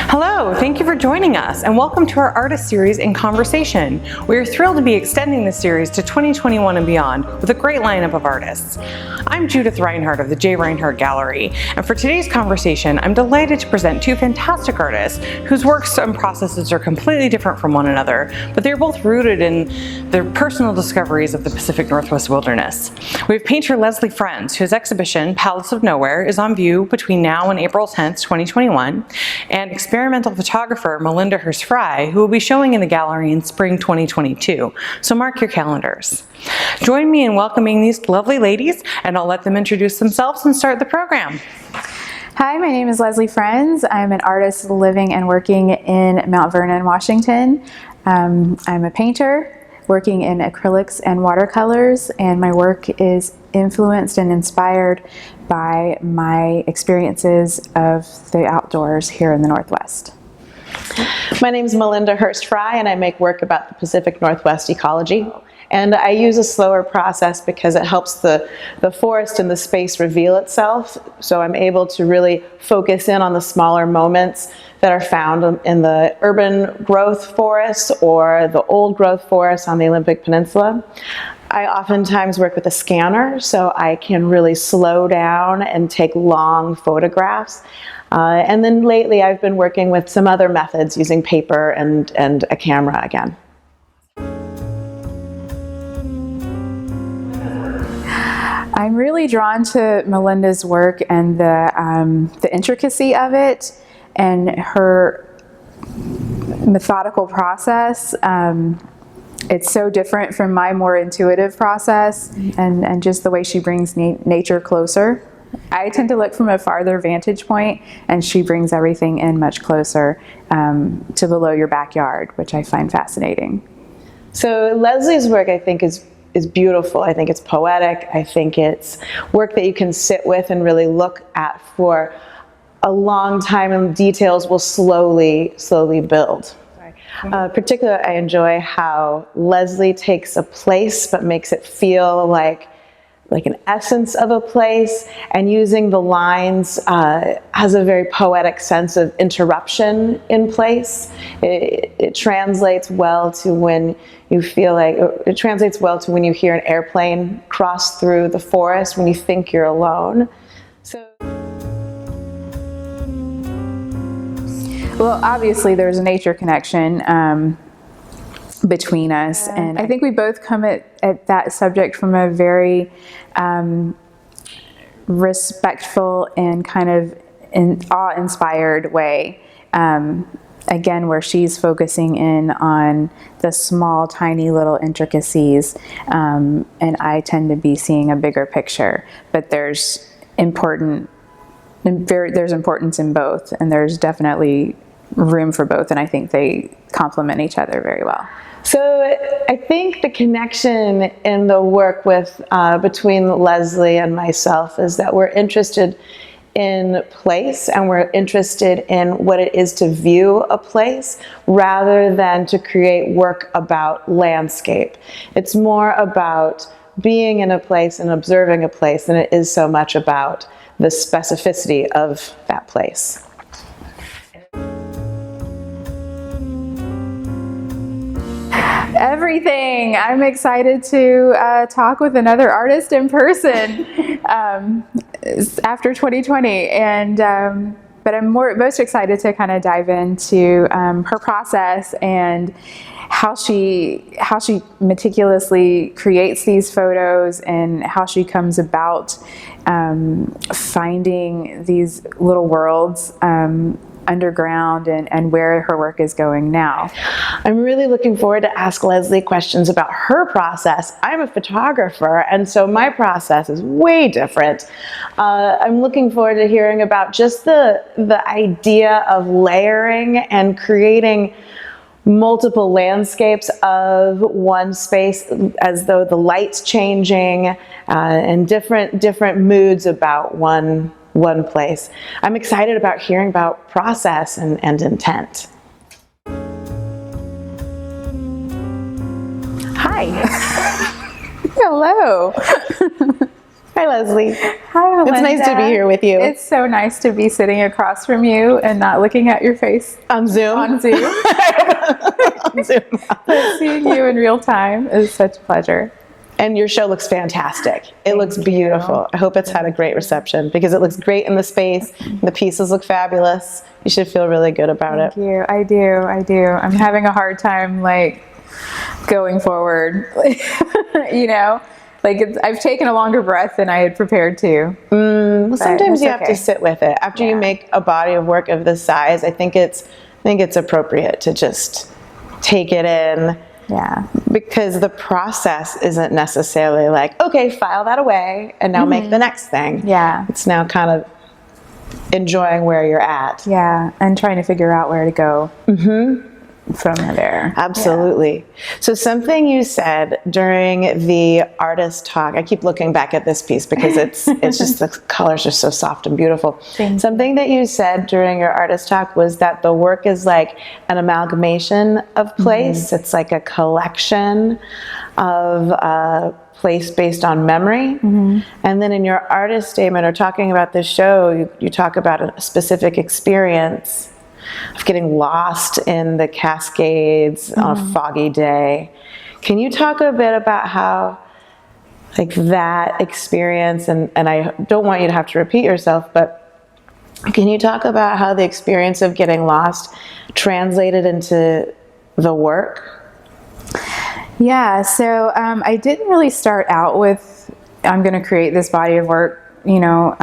Hello, thank you for joining us and welcome to our artist series in conversation. We are thrilled to be extending this series to 2021 and beyond with a great lineup of artists. I'm Judith Reinhardt of the J. Reinhardt Gallery, and for today's conversation, I'm delighted to present two fantastic artists whose works and processes are completely different from one another, but they're both rooted in their personal discoveries of the Pacific Northwest wilderness. We have painter Lesley Frenz, whose exhibition, Palace of Nowhere, is on view between now and April 10th, 2021, and experimental photographer Melinda Hurst Frye, who will be showing in the gallery in spring 2022, so mark your calendars. Join me in welcoming these lovely ladies, and I'll let them introduce themselves and start the program. Hi, my name is Lesley Frenz. I'm an artist living and working in Mount Vernon, Washington. I'm a painter working in acrylics and watercolors, and my work is influenced and inspired by my experiences of the outdoors here in the Northwest. My name is Melinda Hurst Frye, and I make work about the Pacific Northwest ecology. And I use a slower process because it helps the forest and the space reveal itself. So I'm able to really focus in on the smaller moments that are found in the urban growth forests or the old growth forests on the Olympic Peninsula. I oftentimes work with a scanner, so I can really slow down and take long photographs. And then lately I've been working with some other methods using paper and a camera again. I'm really drawn to Melinda's work and the intricacy of it and her methodical process. It's so different from my more intuitive process and just the way she brings nature closer. I tend to look from a farther vantage point, and she brings everything in much closer to below your backyard, which I find fascinating. So Lesley's work, I think, is beautiful. I think it's poetic. I think it's work that you can sit with and really look at for a long time, and details will slowly build. Particularly, I enjoy how Lesley takes a place but makes it feel like an essence of a place, and using the lines has a very poetic sense of interruption in place. It translates well to when you feel like, it translates well to when you hear an airplane cross through the forest, when you think you're alone. Well, obviously there's a nature connection between us, and I think we both come at that subject from a very respectful and kind of awe-inspired way. Again, where she's focusing in on the small, tiny little intricacies, and I tend to be seeing a bigger picture. But there's importance in both, and there's definitely room for both, and I think they complement each other very well. So I think the connection in the work with between Lesley and myself is that we're interested in place, and we're interested in what it is to view a place rather than to create work about landscape. It's more about being in a place and observing a place than it is so much about the specificity of that place. Everything. I'm excited to talk with another artist in person after 2020, and but I'm most excited to kind of dive into her process and how she meticulously creates these photos, and how she comes about finding these little worlds underground, and where her work is going now. I'm really looking forward to ask Lesley questions about her process. I'm a photographer, and so my process is way different. I'm looking forward to hearing about just the idea of layering and creating multiple landscapes of one space, as though the light's changing and different moods about one place. I'm excited about hearing about process and intent. Hi. Hello. Hi, Leslie. Hi, Melinda. It's nice to be here with you. It's so nice to be sitting across from you and not looking at your face On Zoom. on Zoom. On Zoom. But seeing you in real time is such a pleasure. And your show looks fantastic. It looks you. beautiful. I hope it's had a great reception because it looks great in the space. The pieces look fabulous. You should feel really good about it. Thank you. I do. I'm having a hard time, like, going forward. You know, like I've taken a longer breath than I had prepared to. Well, sometimes you have okay. to sit with it. After you make a body of work of this size, I think it's appropriate to just take it in. Yeah. Because the process isn't necessarily like, okay, file that away and now make the next thing. Yeah. It's now kind of enjoying where you're at. Yeah. And trying to figure out where to go from there. Absolutely. So something you said during the artist talk, I keep looking back at this piece because it's just the colors are so soft and beautiful. Something that you said during your artist talk was that the work is like an amalgamation of place. It's like a collection of place based on memory. And then in your artist statement or talking about this show, you talk about a specific experience of getting lost in the Cascades on a foggy day. Can you talk a bit about how, like, that experience, and I don't want you to have to repeat yourself, but can you talk about how the experience of getting lost translated into the work? Yeah, so I didn't really start out with, I'm going to create this body of work, you know,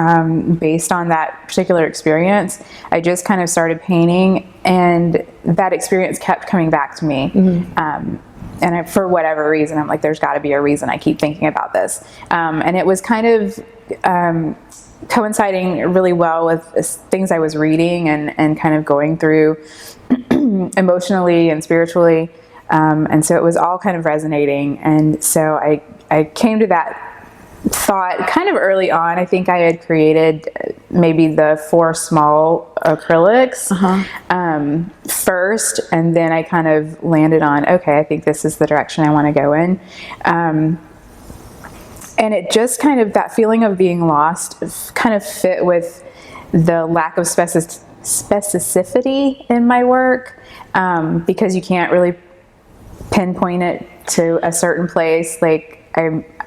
based on that particular experience. I just kind of started painting, and that experience kept coming back to me. And for whatever reason, I'm like, there's got to be a reason I keep thinking about this. And it was kind of coinciding really well with things I was reading and kind of going through emotionally and spiritually. And so it was all kind of resonating. And so I came to that thought kind of early on. I think I had created maybe the 4 small acrylics first, and then I kind of landed on, okay, I think this is the direction I want to go in. And it just kind of, that feeling of being lost kind of fit with the lack of specificity in my work, because you can't really pinpoint it to a certain place. Like,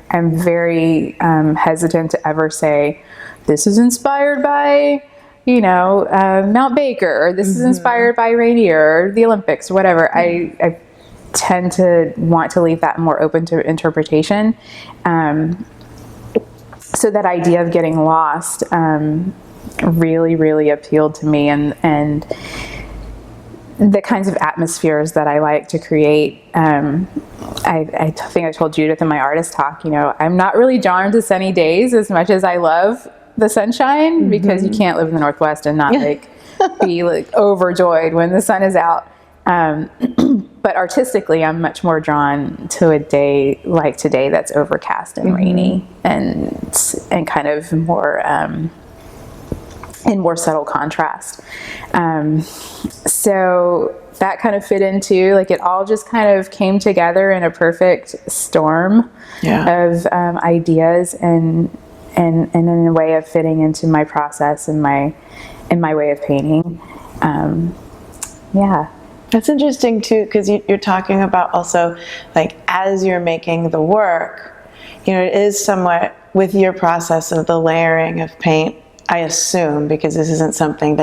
I'm very hesitant to ever say, this is inspired by, you know, Mount Baker, or this is inspired by Rainier, or the Olympics, whatever. I tend to want to leave that more open to interpretation. So that idea of getting lost really, really appealed to me, and the kinds of atmospheres that I like to create. I think I told Judith in my artist talk, you know, I'm not really drawn to sunny days as much as I love the sunshine, because you can't live in the Northwest and not like be like overjoyed when the sun is out. But artistically, I'm much more drawn to a day like today that's overcast and rainy and kind of more in more subtle contrast. So that kind of fit into, like, it all just kind of came together in a perfect storm of ideas and in a way of fitting into my process and my way of painting. That's interesting too, because you're talking about also, like, as you're making the work, you know, it is somewhat with your process of the layering of paint, I assume, because this isn't something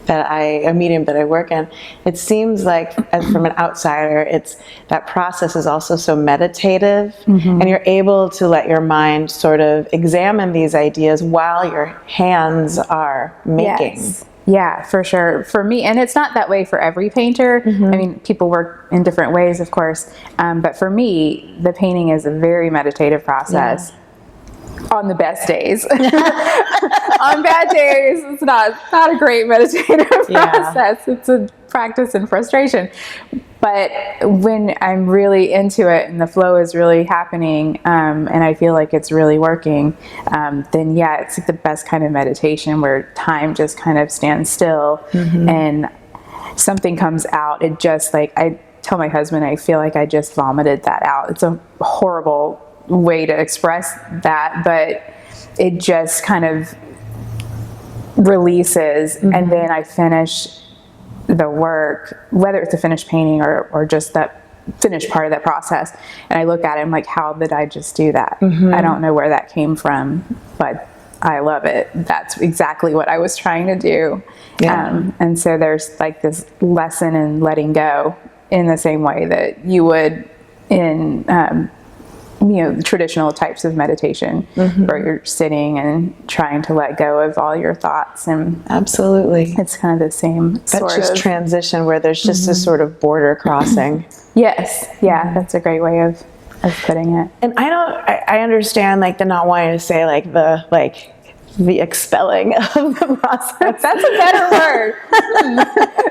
a medium that I work in, it seems like, as from an outsider, it's that process is also so meditative, and you're able to let your mind sort of examine these ideas while your hands are making. Yes. Yeah, for sure. For me, and it's not that way for every painter. I mean, people work in different ways, of course. But for me, the painting is a very meditative process. On the best days. On bad days, it's not a great meditative process. It's a practice in frustration. But when I'm really into it and the flow is really happening, and I feel like it's really working, then it's like the best kind of meditation, where time just kind of stands still and something comes out. It just, like, I tell my husband, I feel like I just vomited that out. It's a horrible way to express that, but it just kind of releases, and then I finish the work, whether it's a finished painting or just that finished part of that process, and I look at it, I'm like, how did I just do that? I don't know where that came from, but I love it. That's exactly what I was trying to do. And so there's like this lesson in letting go in the same way that you would in traditional types of meditation, where you're sitting and trying to let go of all your thoughts. And absolutely, it's kind of the same that's just transition where there's just a sort of border crossing. Yes, yeah, that's a great way of putting it. And I understand like the not wanting to say like the expelling of the process. That's a better word.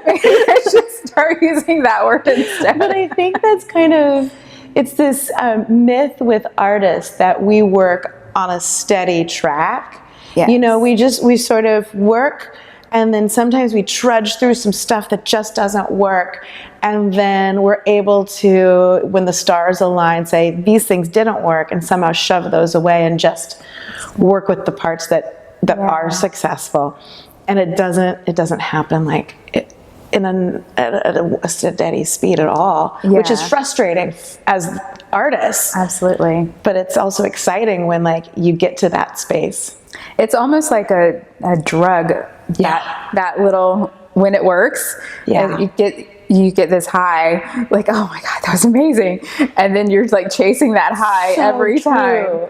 I should start using that word instead. But I think that's kind of, it's this myth with artists that we work on a steady track. Yes. We sort of work, and then sometimes we trudge through some stuff that just doesn't work, and then we're able to, when the stars align, say these things didn't work, and somehow shove those away and just work with the parts that are successful. And it doesn't happen like at a steady speed at all, which is frustrating as artists. Absolutely. But it's also exciting when like you get to that space. It's almost like a drug. That little, when it works, and you get this high, like, oh my God, that was amazing. And then you're like chasing that high every time.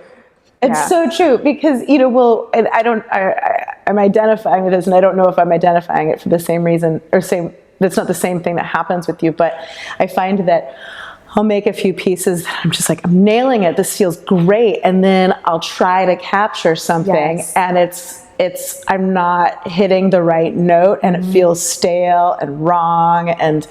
It's so true, because, and I'm identifying with this, and I don't know if I'm identifying it for the same reason, or that's not the same thing that happens with you, but I find that I'll make a few pieces that I'm just like, I'm nailing it, this feels great, and then I'll try to capture something, and I'm not hitting the right note, and it feels stale and wrong, and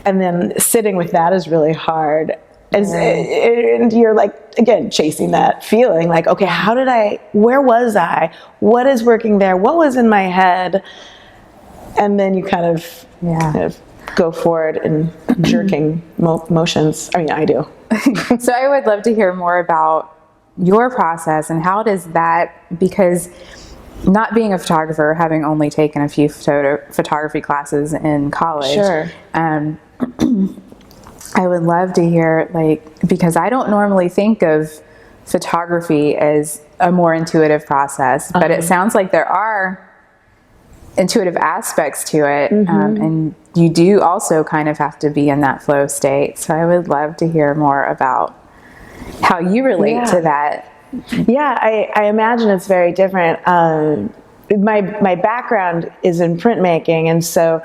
then sitting with that is really hard. And you're like, again, chasing that feeling like, okay, where was I? What is working there? What was in my head? And then you kind of go forward in jerking motions. I mean, I do. So I would love to hear more about your process and how does that, because not being a photographer, having only taken a few photography classes in college, I would love to hear, because I don't normally think of photography as a more intuitive process, but it sounds like there are intuitive aspects to it, and you do also kind of have to be in that flow state. So I would love to hear more about how you relate to that. Yeah, I imagine it's very different. My background is in printmaking, and so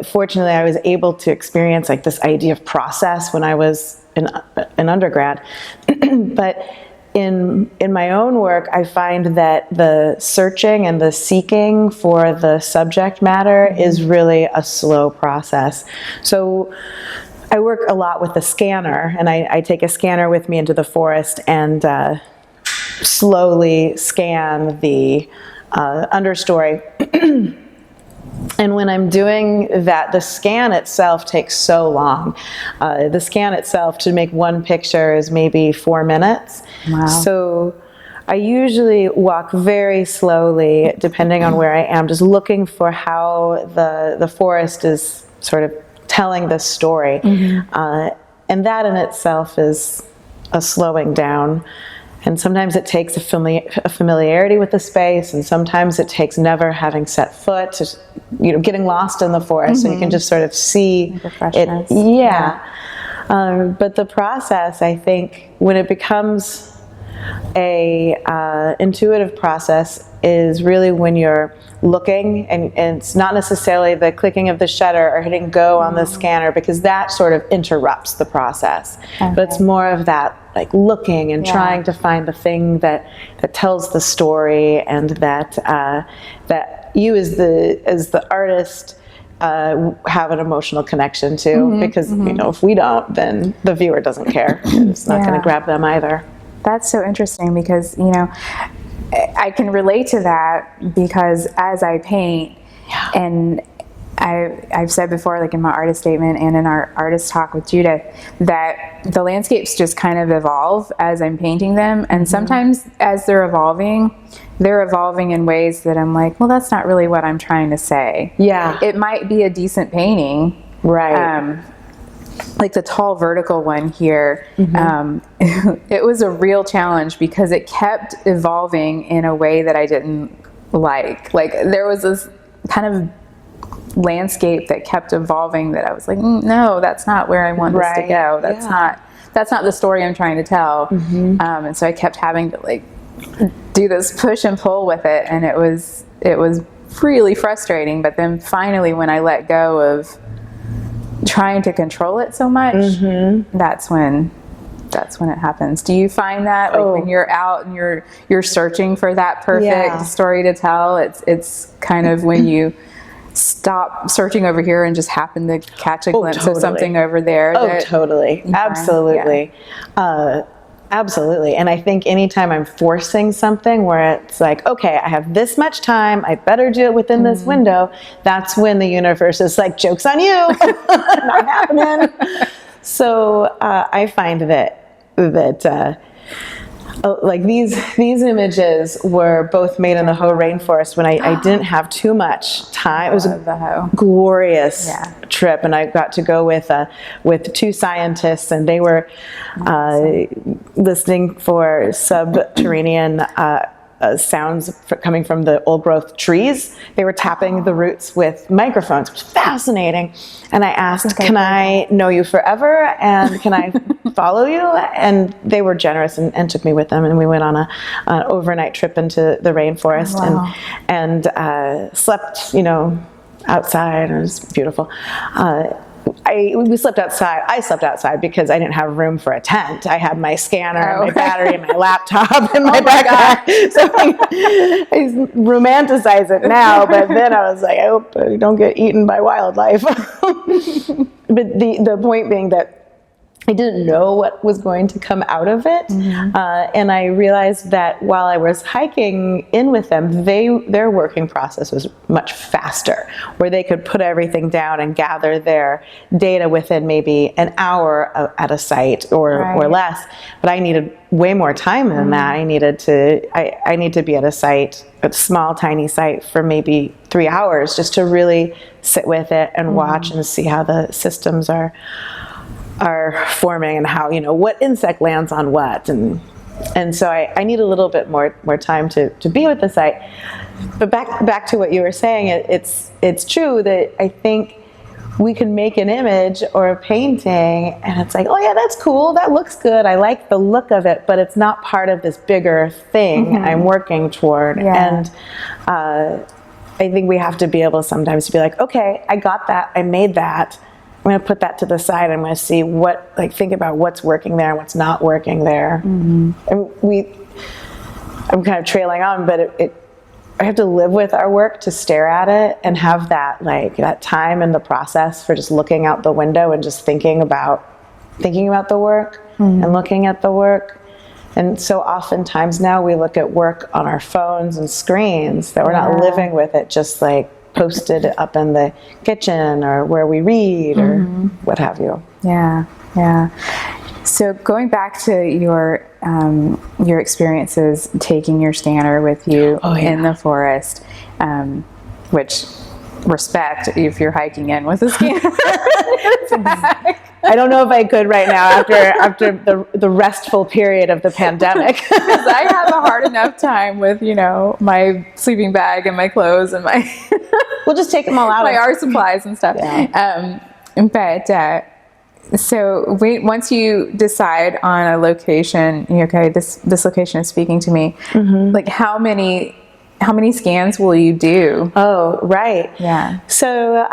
fortunately I was able to experience like this idea of process when I was an undergrad. But in my own work, I find that the searching and the seeking for the subject matter is really a slow process. So I work a lot with the scanner, and I take a scanner with me into the forest and slowly scan the understory. And when I'm doing that, the scan itself takes so long. The scan itself, to make one picture, is maybe 4 minutes. Wow. So I usually walk very slowly, depending on where I am, just looking for how the forest is sort of telling this story. And that in itself is a slowing down. And sometimes it takes a familiarity with the space, and sometimes it takes never having set foot, to, getting lost in the forest, so you can just sort of see it. But the process, I think, when it becomes a intuitive process, is really when you're looking, and it's not necessarily the clicking of the shutter or hitting go on the scanner, because that sort of interrupts the process. But it's more of that, like looking and trying to find the thing that tells the story, and that that you as the artist have an emotional connection to, because if we don't, then the viewer doesn't care. It's not going to grab them either. That's so interesting, because I can relate to that, because as I paint, and I've said before, like in my artist statement and in our artist talk with Judith, that the landscapes just kind of evolve as I'm painting them. And sometimes as they're evolving in ways that I'm like, well, that's not really what I'm trying to say. Yeah. It might be a decent painting. Right. Like the tall vertical one here, it was a real challenge because it kept evolving in a way that I didn't like. Like there was this kind of landscape that kept evolving that I was like, no, that's not where I want this to go. That's not the story I'm trying to tell. And so I kept having to like do this push and pull with it, and it was really frustrating. But then finally, when I let go of trying to control it so much, that's when it happens. Do you find that like when you're out and you're searching for that perfect story to tell, it's kind of when you stop searching over here and just happen to catch a glimpse of something over there? Totally. Absolutely. Absolutely. And I think anytime I'm forcing something where it's like, okay, I have this much time, I better do it within this window, that's when the universe is like, joke's on you, not happening. So I find that like these images were both made in the Hoh rainforest when I didn't have too much time. It was a glorious trip, and I got to go with two scientists, and they were listening for subterranean sounds coming from the old growth trees. They were tapping the roots with microphones. It was fascinating. And I asked, can I know you forever? And can I follow you? And they were generous and took me with them. And we went on an overnight trip into the rainforest and slept, outside. It was beautiful. We slept outside. I slept outside because I didn't have room for a tent. I had my scanner, and my battery, and my laptop, and my backpack. So I romanticize it now, but then I was like, I hope I don't get eaten by wildlife. But the point being that I didn't know what was going to come out of it. And I realized that while I was hiking in with them, their working process was much faster, where they could put everything down and gather their data within maybe an hour at a site or less. But I needed way more time than that. I need to be at a site, a small, tiny site, for maybe 3 hours just to really sit with it and watch and see how the systems are forming and how, what insect lands on what. And so I need a little bit more time to be with the site. But back to what you were saying, it's true that I think we can make an image or a painting and it's like, oh yeah, that's cool, that looks good, I like the look of it, but it's not part of this bigger thing I'm working toward. And I think we have to be able sometimes to be like, okay, I got that, I made that, I'm going to put that to the side. I'm going to see think about what's working there and what's not working there. And I'm kind of trailing on, but I have to live with our work to stare at it and have that time in the process for just looking out the window and just thinking about the work and looking at the work. And so oftentimes now we look at work on our phones and screens that we're not living with it, just like posted up in the kitchen or where we read or what have you. So going back to your experiences taking your scanner with you in the forest, which respect if you're hiking in with a scanner. I don't know if I could right now after the restful period of the pandemic. Because I have a hard enough time with, my sleeping bag and my clothes and my we'll just take them all out. My art supplies and stuff. So once you decide on a location, okay, this location is speaking to me. Like how many scans will you do? Oh, right. Yeah. So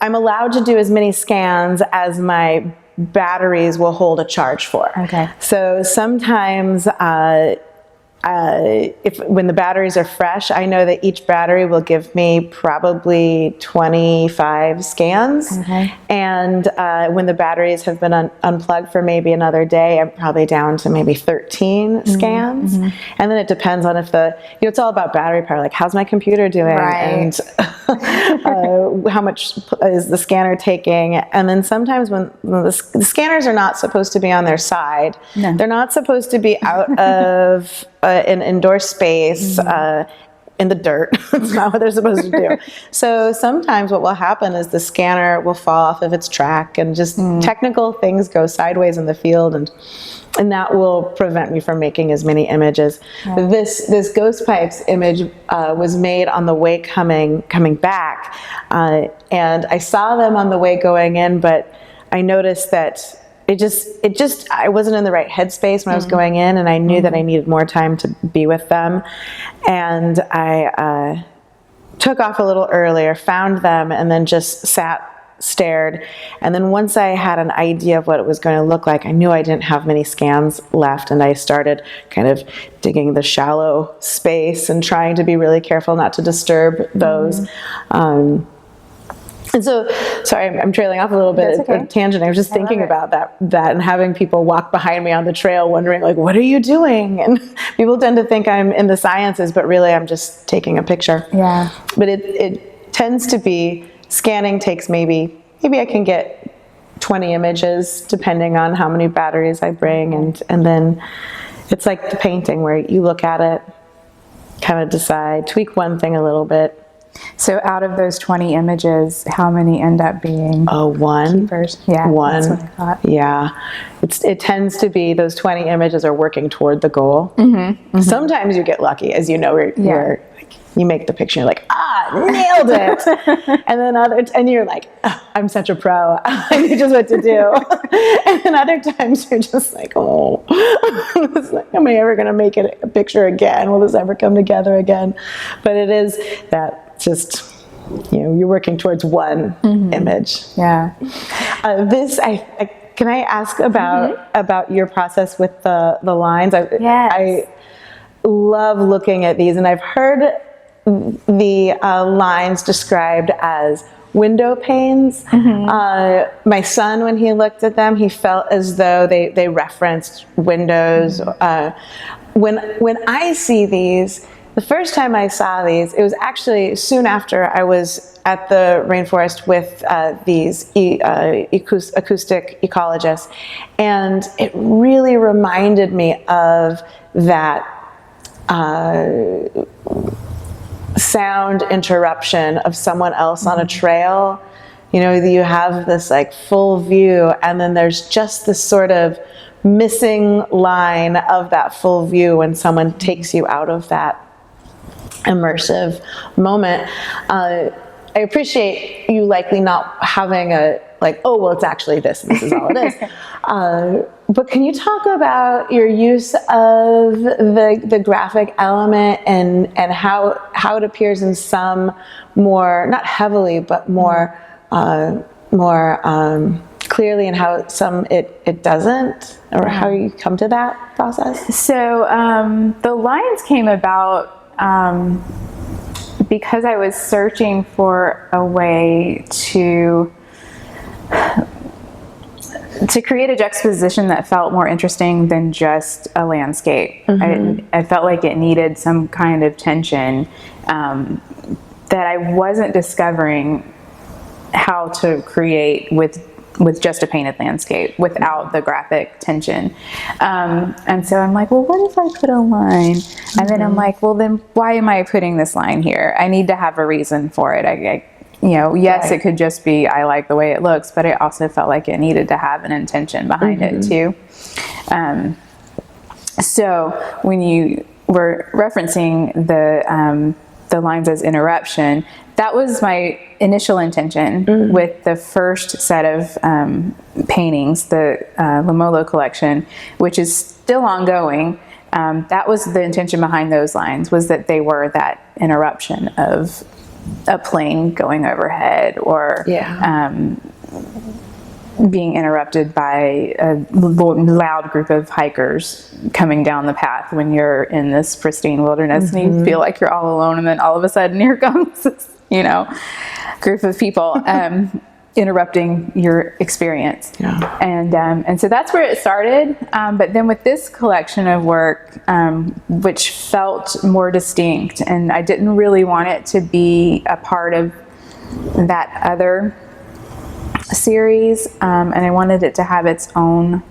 I'm allowed to do as many scans as my batteries will hold a charge for. Okay. So sometimes when the batteries are fresh, I know that each battery will give me probably 25 scans. And when the batteries have been unplugged for maybe another day, I'm probably down to maybe 13 scans. And then it depends on if it's all about battery power, like how's my computer doing? Right. And How much is the scanner taking? And then sometimes when the scanners are not supposed to be on their side, No. they're not supposed to be out of an indoor space, in the dirt. That's not what they're supposed to do. So sometimes what will happen is the scanner will fall off of its track and just technical things go sideways in the field, and that will prevent me from making as many images. Yeah. This ghost pipes image was made on the way coming back, and I saw them on the way going in, but I noticed that I wasn't in the right headspace when I was going in, and I knew that I needed more time to be with them. And I took off a little earlier, found them, and then just stared. And then once I had an idea of what it was going to look like, I knew I didn't have many scans left, and I started kind of digging the shallow space and trying to be really careful not to disturb those. And so, sorry, I'm trailing off a little bit. That's okay. A tangent. I was just thinking about that and having people walk behind me on the trail wondering, like, what are you doing? And people tend to think I'm in the sciences, but really I'm just taking a picture. Yeah. But it tends to be, scanning takes maybe I can get 20 images depending on how many batteries I bring. And then it's like the painting where you look at it, kind of decide, tweak one thing a little bit. So out of those 20 images, how many end up being one? keepers? Yeah, one. That's what I thought. Yeah, it tends to be those 20 images are working toward the goal. Sometimes you get lucky, as you know, where you make the picture, you're like, nailed it. And then and you're like, oh, I'm such a pro. I knew just what to do. And then other times you're just like, oh, it's like, am I ever going to make it a picture again? Will this ever come together again? But it is that just, you're working towards one image. Yeah. Can I ask about your process with the lines? Yes. I love looking at these, and I've heard the lines described as window panes. My son, when he looked at them, he felt as though they referenced windows. When I see these, the first time I saw these, it was actually soon after I was at the rainforest with these acoustic ecologists, and it really reminded me of that sound interruption of someone else on a trail. You have this like full view, and then there's just this sort of missing line of that full view when someone takes you out of that immersive moment. I appreciate you likely not having it's actually this, and this is all it is. But can you talk about your use of the graphic element and how it appears in some more, not heavily, but more clearly, and how some it doesn't, or how you come to that process? So the lines came about because I was searching for a way to create a juxtaposition that felt more interesting than just a landscape. I felt like it needed some kind of tension that I wasn't discovering how to create with just a painted landscape without the graphic tension. And so I'm like, well, what if I put a line? And then I'm like, well, then why am I putting this line here? I need to have a reason for it. Yes, it could just be, I like the way it looks, but I also felt like it needed to have an intention behind it too. So when you were referencing the lines as interruption, that was my initial intention with the first set of paintings, the Lamolo collection, which is still ongoing. That was the intention behind those lines, was that they were that interruption of a plane going overhead, or being interrupted by a loud group of hikers coming down the path when you're in this pristine wilderness and you feel like you're all alone, and then all of a sudden here comes this, group of people. interrupting your experience. Yeah. And so that's where it started. But then with this collection of work, which felt more distinct, and I didn't really want it to be a part of that other series, and I wanted it to have its own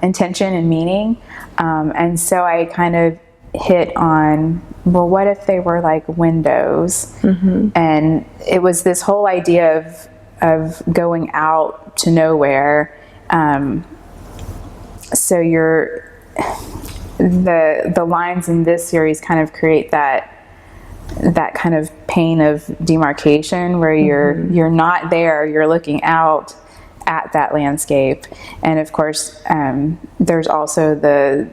intention and meaning. And so I kind of hit on, well, what if they were like windows? And it was this whole idea of going out to nowhere. So the lines in this series kind of create that kind of pane of demarcation where you're not there, you're looking out at that landscape. And of course, there's also the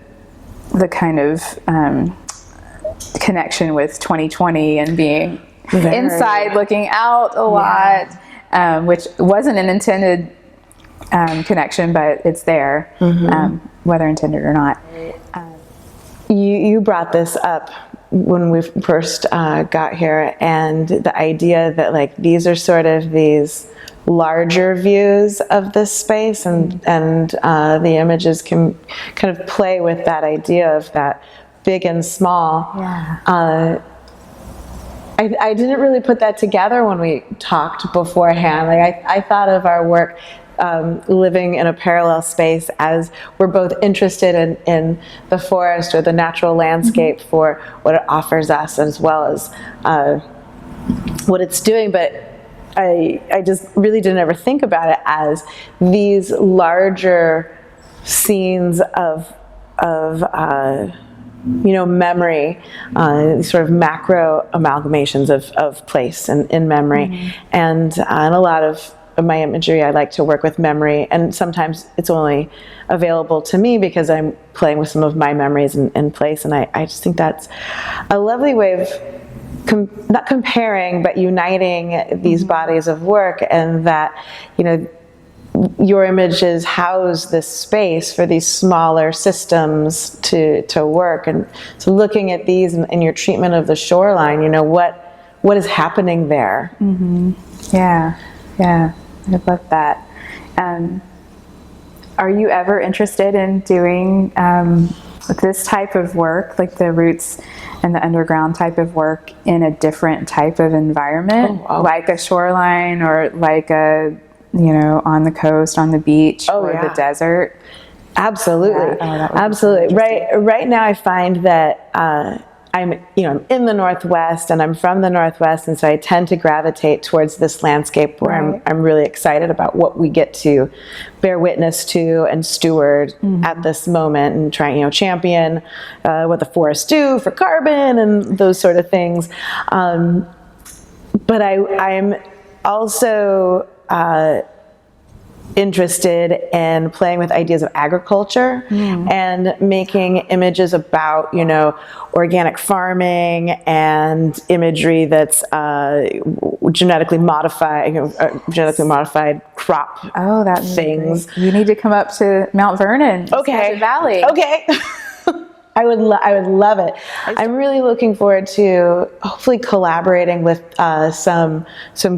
kind of connection with 2020 and being inside looking out a lot, which wasn't an intended connection, but it's there, whether intended or not. You brought this up when we first got here, and the idea that like these are sort of these larger views of this space, and the images can kind of play with that idea of that big and small. I didn't really put that together when we talked beforehand. Like I thought of our work living in a parallel space as we're both interested in the forest or the natural landscape for what it offers us, as well as what it's doing. But I just really didn't ever think about it as these larger scenes of memory, sort of macro amalgamations of place and in memory. And a lot of my imagery, I like to work with memory, and sometimes it's only available to me because I'm playing with some of my memories in place. And I just think that's a lovely way of not comparing, but uniting these bodies of work, and that, your images house this space for these smaller systems to work. And so looking at these and your treatment of the shoreline, what is happening there? Yeah, I love that. Are you ever interested in doing this type of work, like the roots and the underground type of work, in a different type of environment, like a shoreline or like on the coast, on the beach, or the desert? Absolutely. Absolutely. Right now I find that I'm in the Northwest, and I'm from the Northwest, and so I tend to gravitate towards this landscape where I'm really excited about what we get to bear witness to and steward at this moment, and try, champion what the forests do for carbon and those sort of things. But I'm also interested in playing with ideas of agriculture and making images about, organic farming and imagery that's genetically modified crop things. You need to come up to Mount Vernon, Valley. Okay. I would love it. I'm really looking forward to hopefully collaborating with some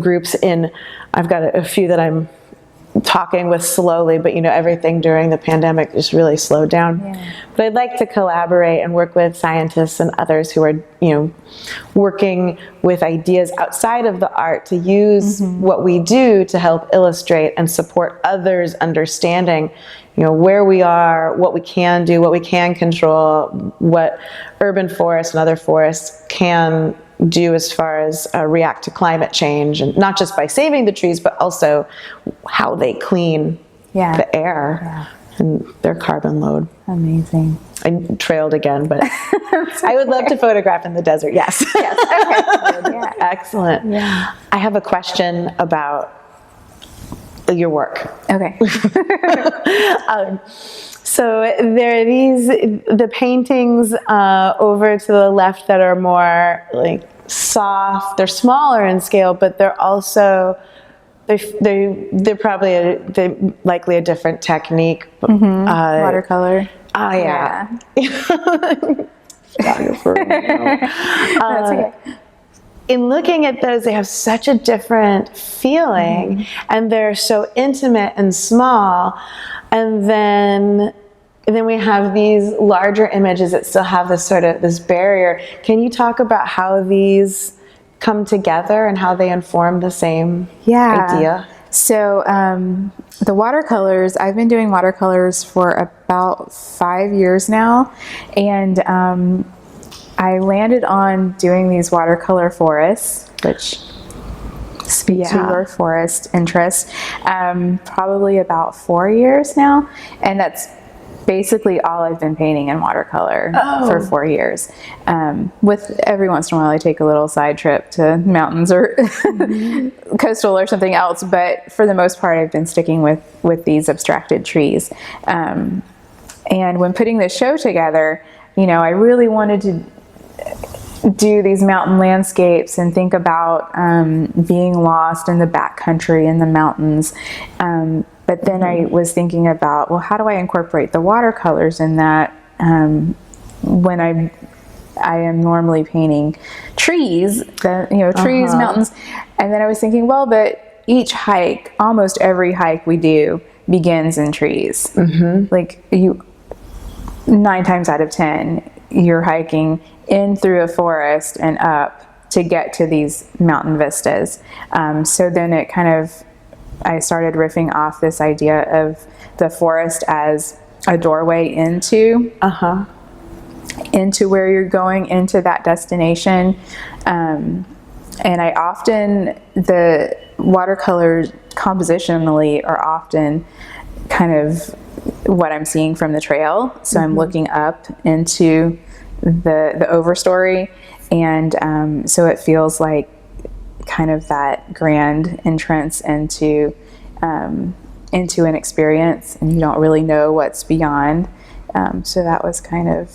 groups I've got a few that I'm talking with slowly, but everything during the pandemic just really slowed down. But I'd like to collaborate and work with scientists and others who are working with ideas outside of the art to use what we do to help illustrate and support others' understanding where we are, what we can do, what we can control, what urban forests and other forests can do as far as react to climate change, and not just by saving the trees, but also how they clean the air and their carbon load. Amazing. I trailed again, but I would love to photograph in the desert. Yes. Okay. Excellent. Yeah. I have a question about your work. Okay. So there are the paintings over to the left that are more like soft. They're smaller in scale, but they're also they're likely a different technique. Watercolor. Oh Photographer. That's okay. in looking at those, they have such a different feeling, and they're so intimate and small. And then we have these larger images that still have this sort of this barrier. Can you talk about how these come together and how they inform the same idea? So the watercolors, I've been doing watercolors for about 5 years now, and I landed on doing these watercolor forests, which speak to your forest interest, probably about 4 years now, and that's basically all I've been painting in watercolor for 4 years. With every once in a while I take a little side trip to mountains or coastal or something else, but for the most part I've been sticking with these abstracted trees. And when putting this show together, you know, I really wanted to do these mountain landscapes and think about being lost in the backcountry in the mountains. But then I was thinking about, well, how do I incorporate the watercolors in that when I am normally painting trees, trees, mountains. And then I was thinking, well, but each hike, almost every hike we do begins in trees. Like 9 times out of 10, you're hiking in through a forest and up to get to these mountain vistas. So then it kind of, I started riffing off this idea of the forest as a doorway into where you're going, into that destination. And I often, the watercolors compositionally are often kind of what I'm seeing from the trail. So I'm looking up into the overstory, and so it feels like kind of that grand entrance into an experience, and you don't really know what's beyond. So that was kind of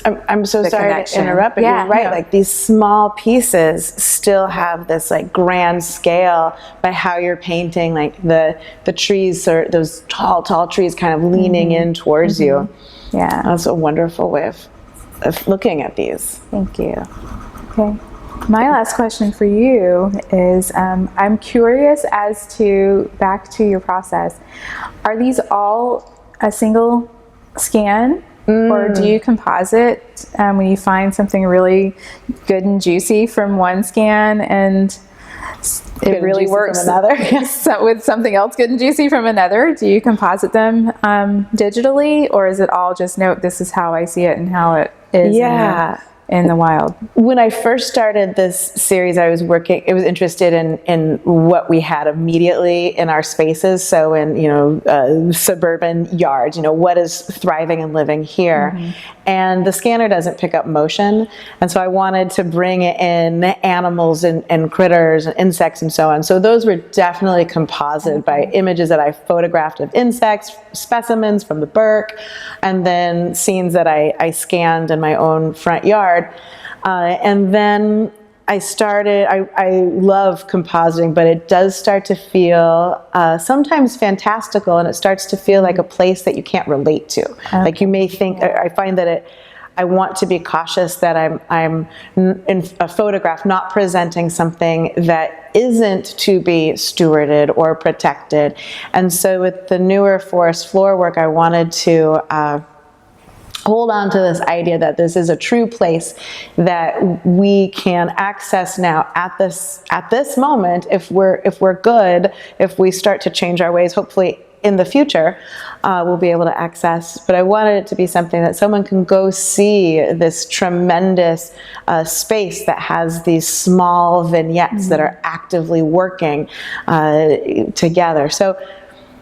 I'm so sorry connection. To interrupt, but you're right. Like these small pieces still have this like grand scale by how you're painting, like the trees, or those tall trees kind of leaning in towards you. Yeah, that's a wonderful way of looking at these. Thank you. Okay. My last question for you is, I'm curious as to, back to your process, are these all a single scan, or do you composite when you find something really good and juicy from one scan and it really works from another? with something else good and juicy from another? Do you composite them digitally, or is it all just, nope, this is how I see it and how it is in the wild? When I first started this series, I was interested in what we had immediately in our spaces. So in, suburban yards, what is thriving and living here. And the scanner doesn't pick up motion. And so I wanted to bring in animals and critters and insects and so on. So those were definitely composited by images that I photographed of insects, specimens from the Burke, and then scenes that I scanned in my own front yard. And then I love compositing, but it does start to feel sometimes fantastical, and it starts to feel like a place that you can't relate to. Like you may think, I find that I want to be cautious that I'm in a photograph not presenting something that isn't to be stewarded or protected. And so with the newer forest floor work, I wanted to hold on to this idea that this is a true place that we can access now at this moment. If we're good, if we start to change our ways, hopefully in the future, we'll be able to access. But I wanted it to be something that someone can go see this tremendous space that has these small vignettes that are actively working together. So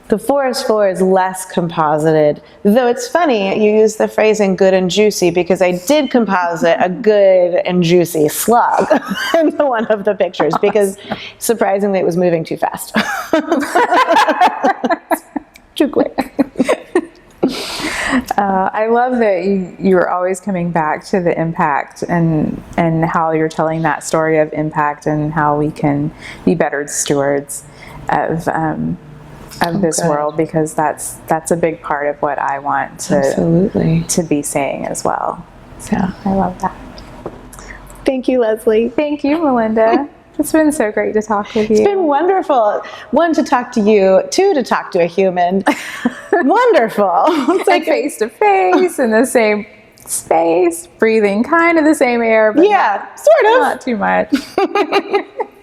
the forest floor is less composited, though it's funny you use the phrasing good and juicy, because I did composite a good and juicy slug in one of the pictures, because surprisingly it was moving too fast. Too quick. I love that you're always coming back to the impact and how you're telling that story of impact and how we can be better stewards of this world, because that's a big part of what I want to be saying as well. So I love that. Thank you, Lesley. Thank you, Melinda. It's been so great to talk with you. It's been wonderful. One, to talk to you. Two, to talk to a human. Wonderful. It's like face to face in the same space, breathing kind of the same air, but yeah, sort of. Not too much.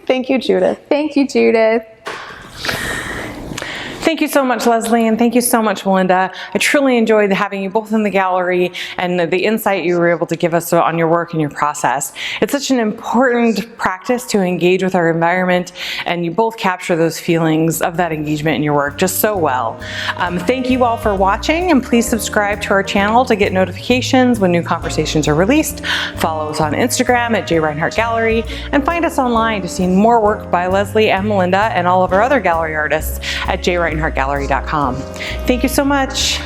Thank you, Judith. Thank you, Judith. Thank you so much, Lesley, and thank you so much, Melinda. I truly enjoyed having you both in the gallery and the insight you were able to give us on your work and your process. It's such an important practice to engage with our environment, and you both capture those feelings of that engagement in your work just so well. Thank you all for watching, and please subscribe to our channel to get notifications when new conversations are released. Follow us on Instagram at J. Reinhardt Gallery, and find us online to see more work by Lesley and Melinda and all of our other gallery artists at jreinhardtgallery.com. Thank you so much.